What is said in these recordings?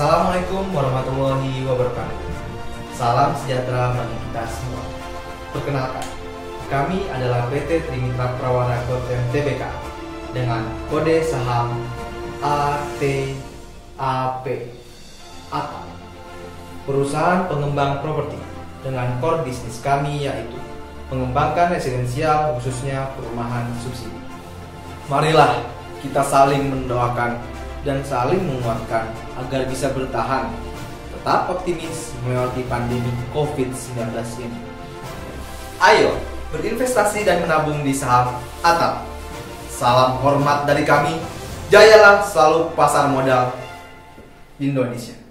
Assalamualaikum warahmatullahi wabarakatuh. Salam sejahtera bagi kita semua. Perkenalkan, kami adalah PT Trimitra Prawara Gotland Tbk dengan kode saham ATAP atau perusahaan pengembang properti dengan core bisnis kami yaitu mengembangkan residensial khususnya perumahan subsidi. Marilah kita saling mendoakan dan saling menguatkan agar bisa bertahan, tetap optimis melewati pandemi COVID-19 ini. Ayo berinvestasi dan menabung di saham ATAP. Salam hormat dari kami, jayalah selalu pasar modal Indonesia.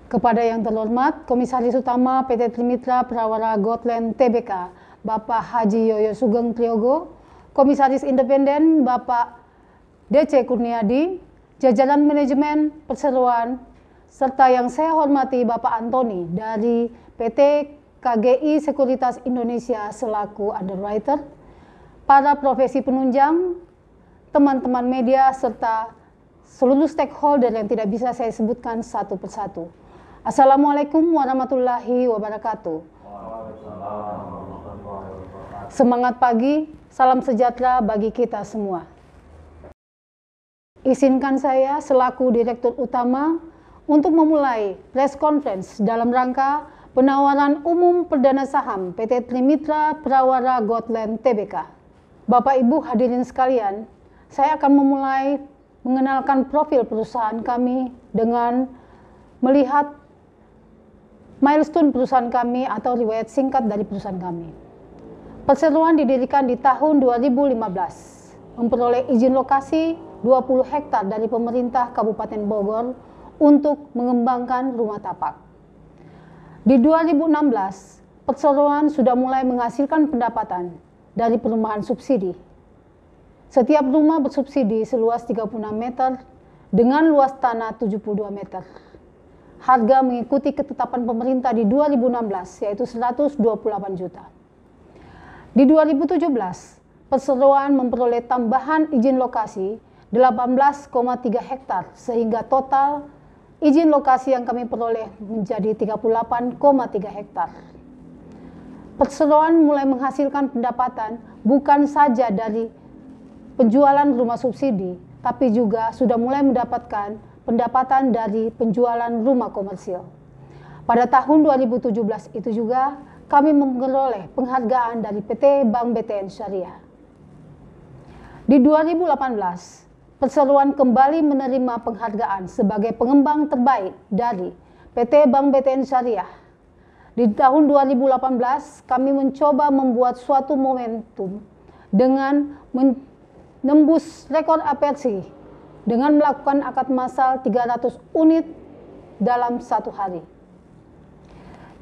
Kepada yang terhormat Komisaris Utama PT Trimitra Prawara Gotland Tbk, Bapak Haji Yoyo Sugeng Priyogo, Komisaris Independen Bapak DC Kurniadi, jajaran manajemen perseroan, serta yang saya hormati Bapak Antoni dari PT KGI Sekuritas Indonesia selaku underwriter, para profesi penunjang, teman-teman media, serta seluruh stakeholder yang tidak bisa saya sebutkan satu persatu. Assalamualaikum warahmatullahi wabarakatuh. Semangat pagi, salam sejahtera bagi kita semua. Izinkan saya selaku Direktur Utama untuk memulai press conference dalam rangka penawaran umum perdana saham PT Trimitra Prawara Gotland Tbk. Bapak Ibu hadirin sekalian, saya akan memulai mengenalkan profil perusahaan kami dengan melihat milestone perusahaan kami atau riwayat singkat dari perusahaan kami. Perseroan didirikan di tahun 2015, memperoleh izin lokasi 20 hektar dari pemerintah Kabupaten Bogor untuk mengembangkan rumah tapak. Di 2016, perseroan sudah mulai menghasilkan pendapatan dari perumahan subsidi. Setiap rumah bersubsidi seluas 36 meter dengan luas tanah 72 meter. Harga mengikuti ketetapan pemerintah di 2016 yaitu 128 juta. Di 2017, perseroan memperoleh tambahan izin lokasi 18,3 hektar sehingga total izin lokasi yang kami peroleh menjadi 38,3 hektar. Perseroan mulai menghasilkan pendapatan bukan saja dari penjualan rumah subsidi, tapi juga sudah mulai mendapatkan pendapatan dari penjualan rumah komersil. Pada tahun 2017 itu juga kami memperoleh penghargaan dari PT Bank BTN Syariah. Di 2018, perseroan kembali menerima penghargaan sebagai pengembang terbaik dari PT Bank BTN Syariah. Di tahun 2018, kami mencoba membuat suatu momentum dengan menembus rekor APRC dengan melakukan akad massal 300 unit dalam satu hari.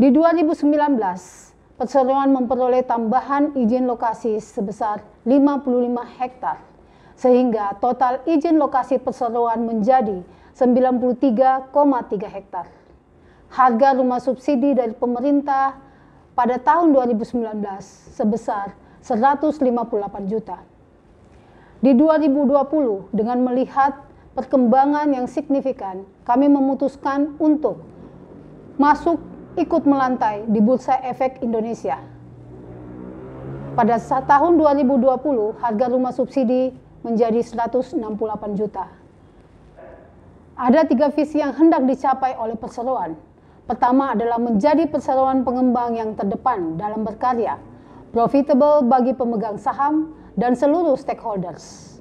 Di 2019, perseroan memperoleh tambahan izin lokasi sebesar 55 hektar, sehingga total izin lokasi perseroan menjadi 93,3 hektar. Harga rumah subsidi dari pemerintah pada tahun 2019 sebesar 158 juta. Di 2020, dengan melihat perkembangan yang signifikan, kami memutuskan untuk masuk ikut melantai di Bursa Efek Indonesia. Pada tahun 2020, harga rumah subsidi menjadi 168 juta. Ada 3 visi yang hendak dicapai oleh perseroan. Pertama adalah menjadi perseroan pengembang yang terdepan dalam berkarya, profitable bagi pemegang saham dan seluruh stakeholders.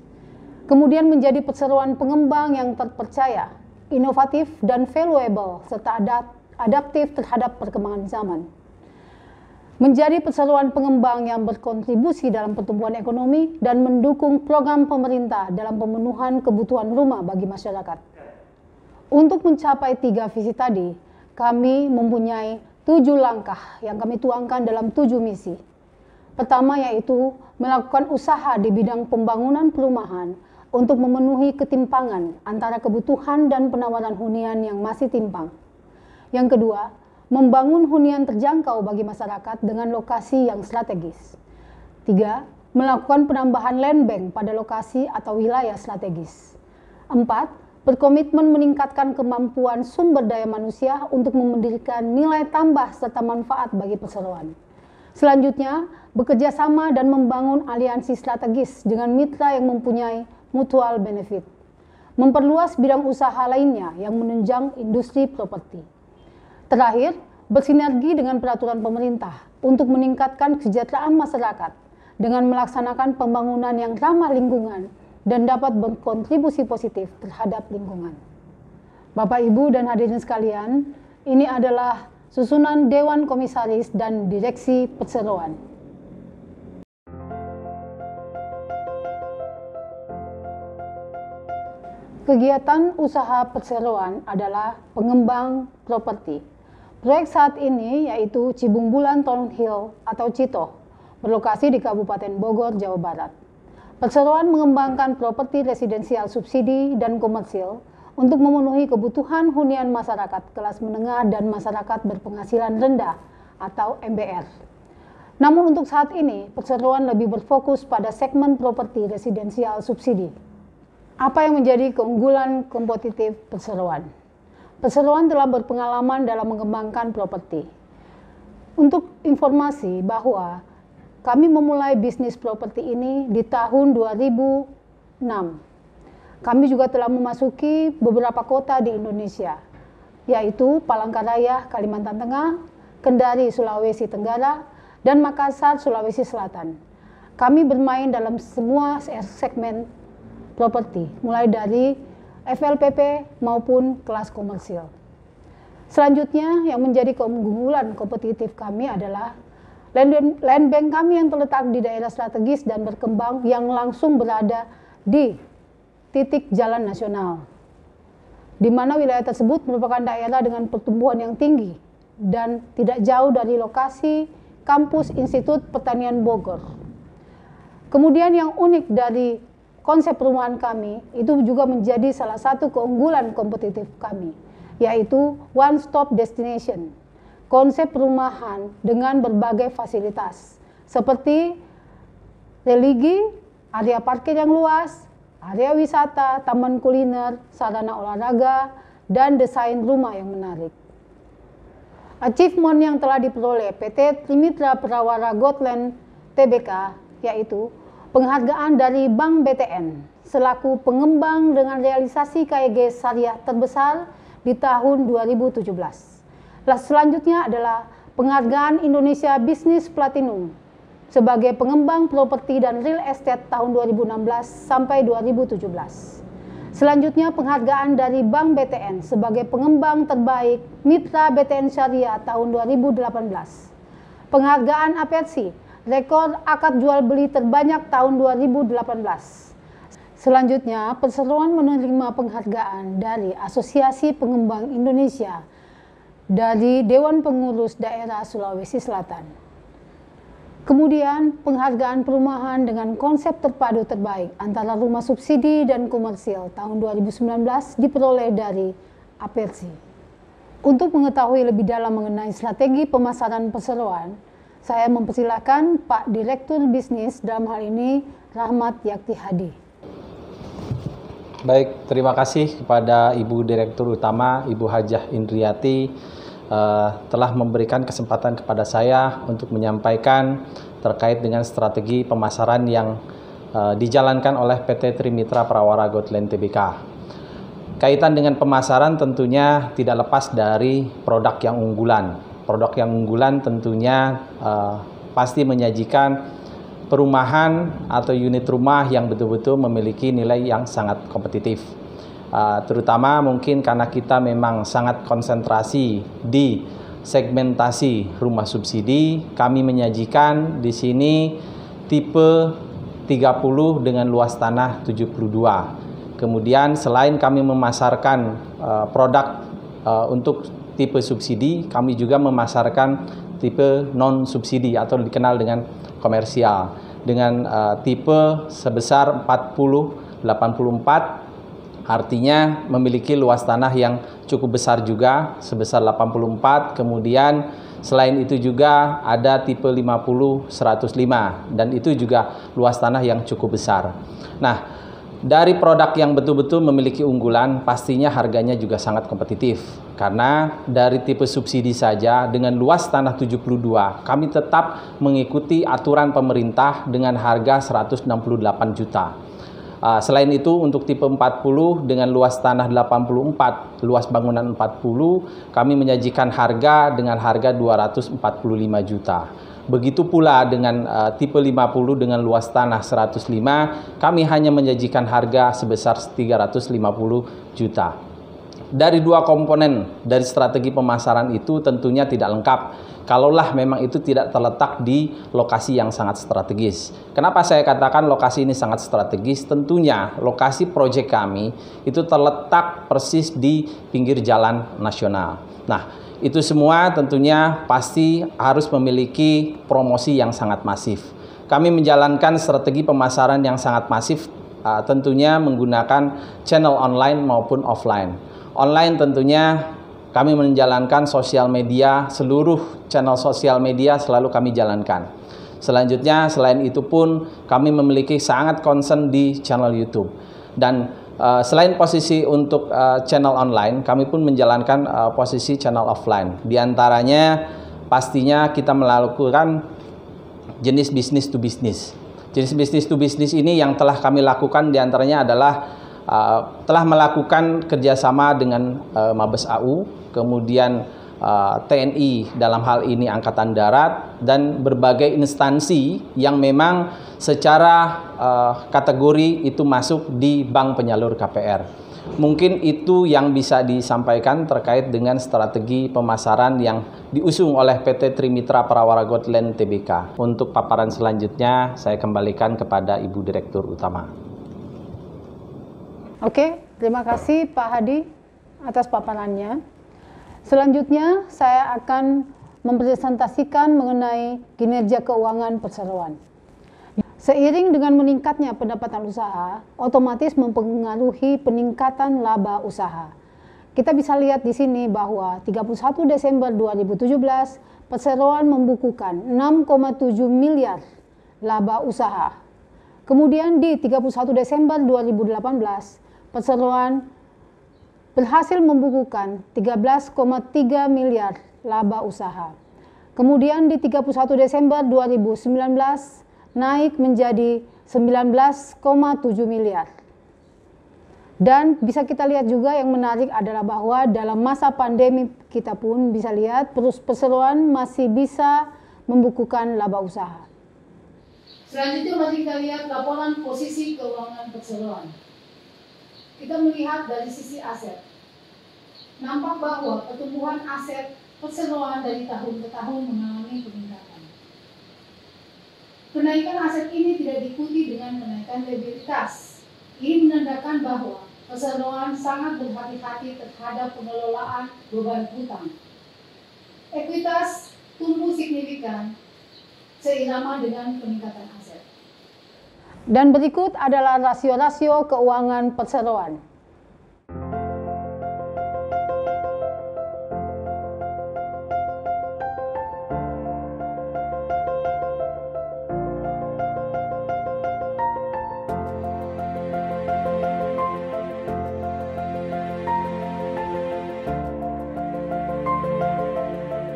Kemudian menjadi perseroan pengembang yang terpercaya, inovatif dan valuable serta adaptif terhadap perkembangan zaman. Menjadi perseroan pengembang yang berkontribusi dalam pertumbuhan ekonomi dan mendukung program pemerintah dalam pemenuhan kebutuhan rumah bagi masyarakat. Untuk mencapai 3 visi tadi, kami mempunyai 7 langkah yang kami tuangkan dalam 7 misi. Pertama yaitu melakukan usaha di bidang pembangunan perumahan untuk memenuhi ketimpangan antara kebutuhan dan penawaran hunian yang masih timpang. Yang kedua, membangun hunian terjangkau bagi masyarakat dengan lokasi yang strategis. 3. Melakukan penambahan land bank pada lokasi atau wilayah strategis. 4. Berkomitmen meningkatkan kemampuan sumber daya manusia untuk mendirikan nilai tambah serta manfaat bagi perseroan. Selanjutnya, bekerja sama dan membangun aliansi strategis dengan mitra yang mempunyai mutual benefit. Memperluas bidang usaha lainnya yang menunjang industri properti. Terakhir, bersinergi dengan peraturan pemerintah untuk meningkatkan kesejahteraan masyarakat dengan melaksanakan pembangunan yang ramah lingkungan dan dapat berkontribusi positif terhadap lingkungan. Bapak, Ibu, dan hadirin sekalian, ini adalah susunan Dewan Komisaris dan Direksi Perseroan. Kegiatan usaha perseroan adalah pengembang properti. Proyek saat ini yaitu Cibung Bulan Town Hill atau CITO, berlokasi di Kabupaten Bogor, Jawa Barat. Perseroan mengembangkan properti residensial subsidi dan komersil untuk memenuhi kebutuhan hunian masyarakat kelas menengah dan masyarakat berpenghasilan rendah atau MBR. Namun untuk saat ini, perseroan lebih berfokus pada segmen properti residensial subsidi. Apa yang menjadi keunggulan kompetitif perseroan? Perseroan telah berpengalaman dalam mengembangkan properti. Untuk informasi bahwa kami memulai bisnis properti ini di tahun 2006. Kami juga telah memasuki beberapa kota di Indonesia, yaitu Palangkaraya, Kalimantan Tengah, Kendari, Sulawesi Tenggara, dan Makassar, Sulawesi Selatan. Kami bermain dalam semua segmen properti, mulai dari FLPP maupun kelas komersil. Selanjutnya, yang menjadi keunggulan kompetitif kami adalah land bank kami yang terletak di daerah strategis dan berkembang yang langsung berada di titik jalan nasional, di mana wilayah tersebut merupakan daerah dengan pertumbuhan yang tinggi dan tidak jauh dari lokasi kampus Institut Pertanian Bogor. Kemudian yang unik dari konsep perumahan kami itu juga menjadi salah satu keunggulan kompetitif kami, yaitu One Stop Destination. Konsep perumahan dengan berbagai fasilitas seperti religi, area parkir yang luas, area wisata, taman kuliner, sarana olahraga, dan desain rumah yang menarik. Achievement yang telah diperoleh PT Trimitra Prawara Gotland Tbk yaitu penghargaan dari Bank BTN selaku pengembang dengan realisasi KYG syariah terbesar di tahun 2017. Selanjutnya adalah penghargaan Indonesia Business Platinum sebagai pengembang properti dan real estate tahun 2016 sampai 2017. Selanjutnya penghargaan dari Bank BTN sebagai pengembang terbaik Mitra BTN Syariah tahun 2018. Penghargaan Apersi, rekor akad jual beli terbanyak tahun 2018. Selanjutnya, perseroan menerima penghargaan dari Asosiasi Pengembang Indonesia dari Dewan Pengurus Daerah Sulawesi Selatan. Kemudian penghargaan perumahan dengan konsep terpadu terbaik antara rumah subsidi dan komersil tahun 2019 diperoleh dari Apersi. Untuk mengetahui lebih dalam mengenai strategi pemasaran perseroan, saya mempersilahkan Pak Direktur Bisnis dalam hal ini Rahmat Yakti Hadi. Baik, terima kasih kepada Ibu Direktur Utama, Ibu Hajah Indriati, telah memberikan kesempatan kepada saya untuk menyampaikan terkait dengan strategi pemasaran yang dijalankan oleh PT Trimitra Prawara Gotland Tbk. Kaitan dengan pemasaran tentunya tidak lepas dari produk yang unggulan. Produk yang unggulan tentunya pasti menyajikan perumahan atau unit rumah yang betul-betul memiliki nilai yang sangat kompetitif. Terutama mungkin karena kita memang sangat konsentrasi di segmentasi rumah subsidi, kami menyajikan di sini tipe 30 dengan luas tanah 72. Kemudian selain kami memasarkan produk untuk tipe subsidi, kami juga memasarkan tipe non subsidi atau dikenal dengan komersial dengan tipe sebesar 40-84. Artinya memiliki luas tanah yang cukup besar juga, sebesar 84. Kemudian selain itu juga ada tipe 50-105 dan itu juga luas tanah yang cukup besar. Nah, dari produk yang betul-betul memiliki unggulan, pastinya harganya juga sangat kompetitif. Karena dari tipe subsidi saja dengan luas tanah 72, kami tetap mengikuti aturan pemerintah dengan harga 168 juta. Selain itu untuk tipe 40 dengan luas tanah 84, luas bangunan 40, kami menyajikan harga dengan harga 245 juta. Begitu pula dengan tipe 50 dengan luas tanah 105, kami hanya menyajikan harga sebesar 350 juta. Dari dua komponen dari strategi pemasaran itu tentunya tidak lengkap kalaulah memang itu tidak terletak di lokasi yang sangat strategis. Kenapa saya katakan lokasi ini sangat strategis? Tentunya lokasi proyek kami itu terletak persis di pinggir jalan nasional. Nah, itu semua tentunya pasti harus memiliki promosi yang sangat masif. Kami menjalankan strategi pemasaran yang sangat masif, tentunya menggunakan channel online maupun offline. Online tentunya kami menjalankan sosial media, seluruh channel sosial media selalu kami jalankan. Selanjutnya, selain itu pun kami memiliki sangat concern di channel YouTube. Dan selain posisi untuk channel online, kami pun menjalankan posisi channel offline. Di antaranya pastinya kita melakukan jenis business to business. Jenis business to business ini yang telah kami lakukan diantaranya adalah telah melakukan kerjasama dengan Mabes AU, kemudian TNI dalam hal ini Angkatan Darat, dan berbagai instansi yang memang secara kategori itu masuk di bank penyalur KPR. Mungkin itu yang bisa disampaikan terkait dengan strategi pemasaran yang diusung oleh PT Trimitra Prawara Gotland Tbk. Untuk paparan selanjutnya saya kembalikan kepada Ibu Direktur Utama. Oke, terima kasih Pak Hadi atas paparannya. Selanjutnya saya akan mempresentasikan mengenai kinerja keuangan perseroan. Seiring dengan meningkatnya pendapatan usaha, otomatis mempengaruhi peningkatan laba usaha. Kita bisa lihat di sini bahwa 31 Desember 2017, perseroan membukukan 6,7 miliar laba usaha. Kemudian di 31 Desember 2018, perseroan berhasil membukukan 13,3 miliar laba usaha. Kemudian di 31 Desember 2019, naik menjadi 19,7 miliar. Dan bisa kita lihat juga yang menarik adalah bahwa dalam masa pandemi kita pun bisa lihat perseroan masih bisa membukukan laba usaha. Selanjutnya mari kita lihat laporan posisi keuangan perseroan. Kita melihat dari sisi aset. Nampak bahwa pertumbuhan aset perseroan dari tahun ke tahun mengalami peningkatan. Kenaikan aset ini tidak diikuti dengan kenaikan liabilitas. Ini menandakan bahwa perseroan sangat berhati-hati terhadap pengelolaan beban hutang. Ekuitas tumbuh signifikan seirama dengan peningkatan aset. Dan berikut adalah rasio-rasio keuangan perseroan.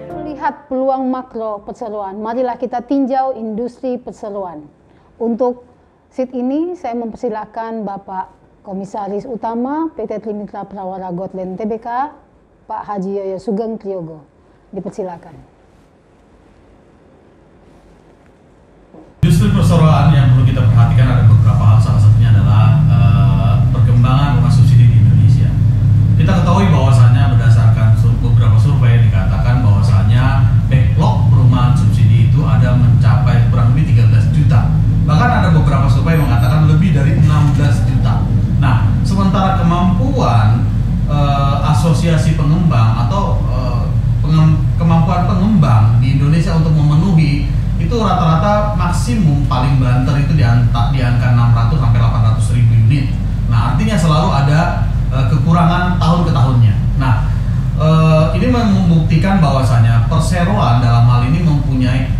Melihat peluang makro perseroan, marilah kita tinjau industri perseroan. Untuk sheet ini saya mempersilahkan Bapak Komisaris Utama PT Trimitra Prawara Gotland Tbk, Pak Haji Yoyo Sugeng Priyogo. Dipersilakan. Industri perseroan yang perlu kita perhatikan ada beberapa hal, salah satunya adalah perkembangan rumah subsidi di Indonesia. Kita ketahui bahwasannya berdasarkan beberapa survei dikatakan bahwasannya backlog perumahan subsidi itu ada mencapai kurang lebih 13 juta. Bahkan ada beberapa survei mengatakan lebih dari 16 juta. Nah, sementara kemampuan asosiasi pengembang atau kemampuan pengembang di Indonesia untuk memenuhi itu rata-rata maksimum paling banter itu di angka 600 sampai 800 ribu unit. Nah, artinya selalu ada kekurangan tahun ke tahunnya. Nah, ini membuktikan bahwasanya perseroan dalam hal ini mempunyai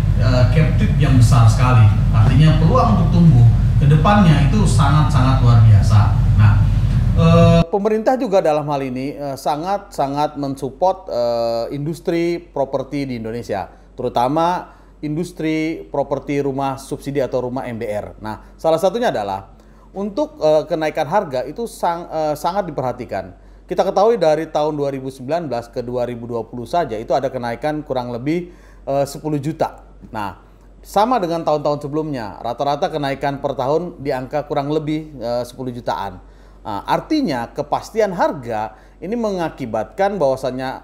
captive yang besar sekali. Artinya peluang untuk tumbuh ke depannya itu sangat-sangat luar biasa. Nah, pemerintah juga dalam hal ini sangat-sangat mensupport industri properti di Indonesia, terutama industri properti rumah subsidi atau rumah MDR. Nah, salah satunya adalah untuk kenaikan harga itu sangat diperhatikan. Kita ketahui dari tahun 2019 ke 2020 saja itu ada kenaikan kurang lebih 10 juta. Nah, sama dengan tahun-tahun sebelumnya, rata-rata kenaikan per tahun di angka kurang lebih 10 jutaan. Nah, artinya kepastian harga ini mengakibatkan bahwasannya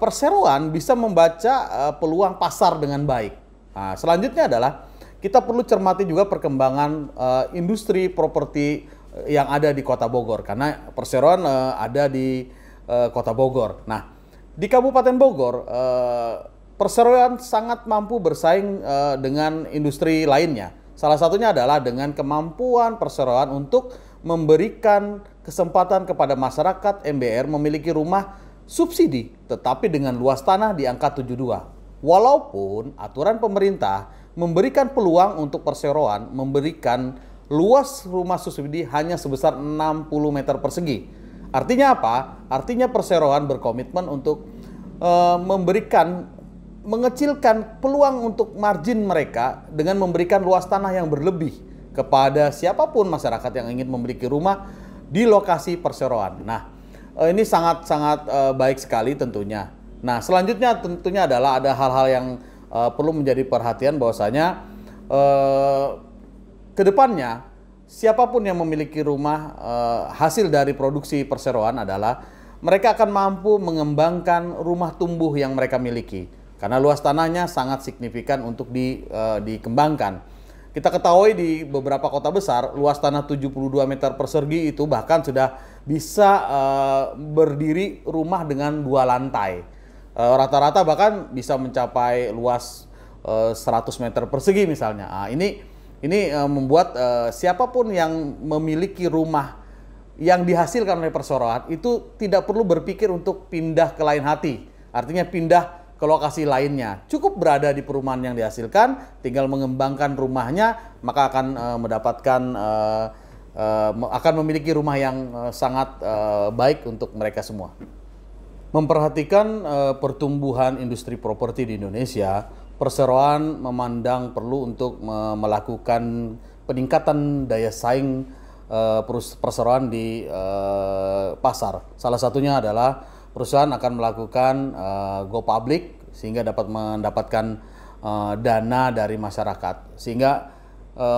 perseroan bisa membaca peluang pasar dengan baik. Nah, selanjutnya adalah kita perlu cermati juga perkembangan industri properti yang ada di Kota Bogor, karena perseroan ada di Kota Bogor. Nah, di Kabupaten Bogor perseroan sangat mampu bersaing dengan industri lainnya. Salah satunya adalah dengan kemampuan perseroan untuk memberikan kesempatan kepada masyarakat MBR memiliki rumah subsidi, tetapi dengan luas tanah di angka 72. Walaupun aturan pemerintah memberikan peluang untuk perseroan memberikan luas rumah subsidi hanya sebesar 60 meter persegi. Artinya apa? Artinya perseroan berkomitmen untuk mengecilkan peluang untuk margin mereka dengan memberikan luas tanah yang berlebih kepada siapapun masyarakat yang ingin memiliki rumah di lokasi perseroan. Nah, ini sangat-sangat baik sekali tentunya. Nah, selanjutnya tentunya adalah ada hal-hal yang perlu menjadi perhatian bahwasanya kedepannya siapapun yang memiliki rumah hasil dari produksi perseroan adalah mereka akan mampu mengembangkan rumah tumbuh yang mereka miliki karena luas tanahnya sangat signifikan untuk dikembangkan. Kita ketahui di beberapa kota besar luas tanah 72 meter persegi itu bahkan sudah bisa berdiri rumah dengan 2 lantai. Rata-rata bahkan bisa mencapai luas 100 meter persegi misalnya. Nah, ini membuat siapapun yang memiliki rumah yang dihasilkan oleh perseroan itu tidak perlu berpikir untuk pindah ke lain hati. Artinya pindah ke lokasi lainnya. Cukup berada di perumahan yang dihasilkan, tinggal mengembangkan rumahnya, maka akan akan memiliki rumah yang sangat baik untuk mereka semua. Memperhatikan pertumbuhan industri properti di Indonesia, perseroan memandang perlu untuk melakukan peningkatan daya saing perseroan di pasar. Salah satunya adalah perusahaan akan melakukan go public sehingga dapat mendapatkan dana dari masyarakat, sehingga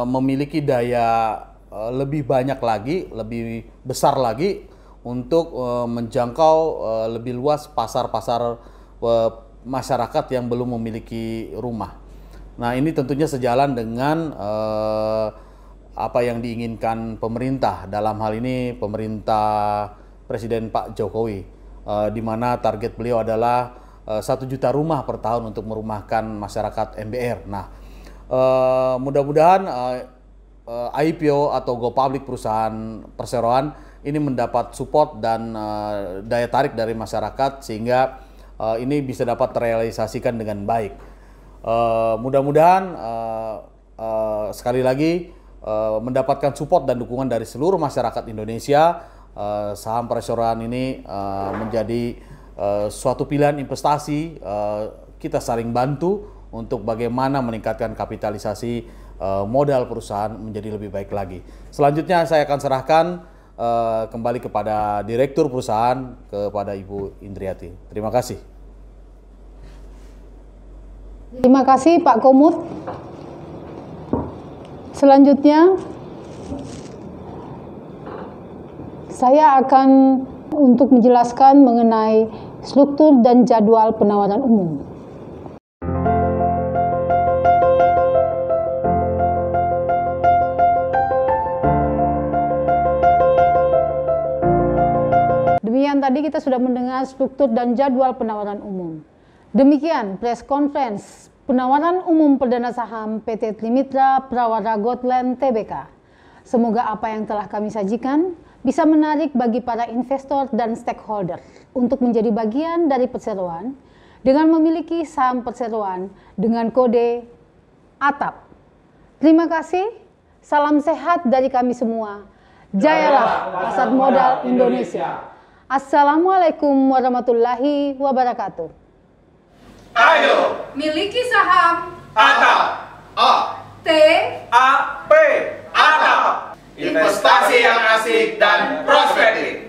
memiliki daya lebih banyak lagi, lebih besar lagi untuk menjangkau lebih luas pasar-pasar masyarakat yang belum memiliki rumah. Nah, ini tentunya sejalan dengan apa yang diinginkan pemerintah, dalam hal ini pemerintah Presiden Pak Jokowi, di mana target beliau adalah 1 juta rumah per tahun untuk merumahkan masyarakat MBR. Nah, mudah-mudahan IPO atau go public perusahaan perseroan ini mendapat support dan daya tarik dari masyarakat sehingga ini bisa dapat terrealisasikan dengan baik. Mudah-mudahan sekali lagi mendapatkan support dan dukungan dari seluruh masyarakat Indonesia. Saham perseroan ini menjadi suatu pilihan investasi. Kita saling bantu untuk bagaimana meningkatkan kapitalisasi modal perusahaan menjadi lebih baik lagi. Selanjutnya saya akan serahkan kembali kepada Direktur Perusahaan, kepada Ibu Indriati. Terima kasih. Terima kasih Pak Komut. Selanjutnya saya akan untuk menjelaskan mengenai struktur dan jadwal penawaran umum. Demikian tadi kita sudah mendengar struktur dan jadwal penawaran umum. Demikian press conference penawaran umum perdana saham PT Trimitra Prawara Gotland Tbk. Semoga apa yang telah kami sajikan bisa menarik bagi para investor dan stakeholder untuk menjadi bagian dari perseroan dengan memiliki saham perseroan dengan kode ATAP. Terima kasih, salam sehat dari kami semua. Jayalah pasar modal Indonesia. Assalamualaikum warahmatullahi wabarakatuh. Ayo miliki saham ATAP. TAP. ATAP. Investasi yang asik dan prospektif.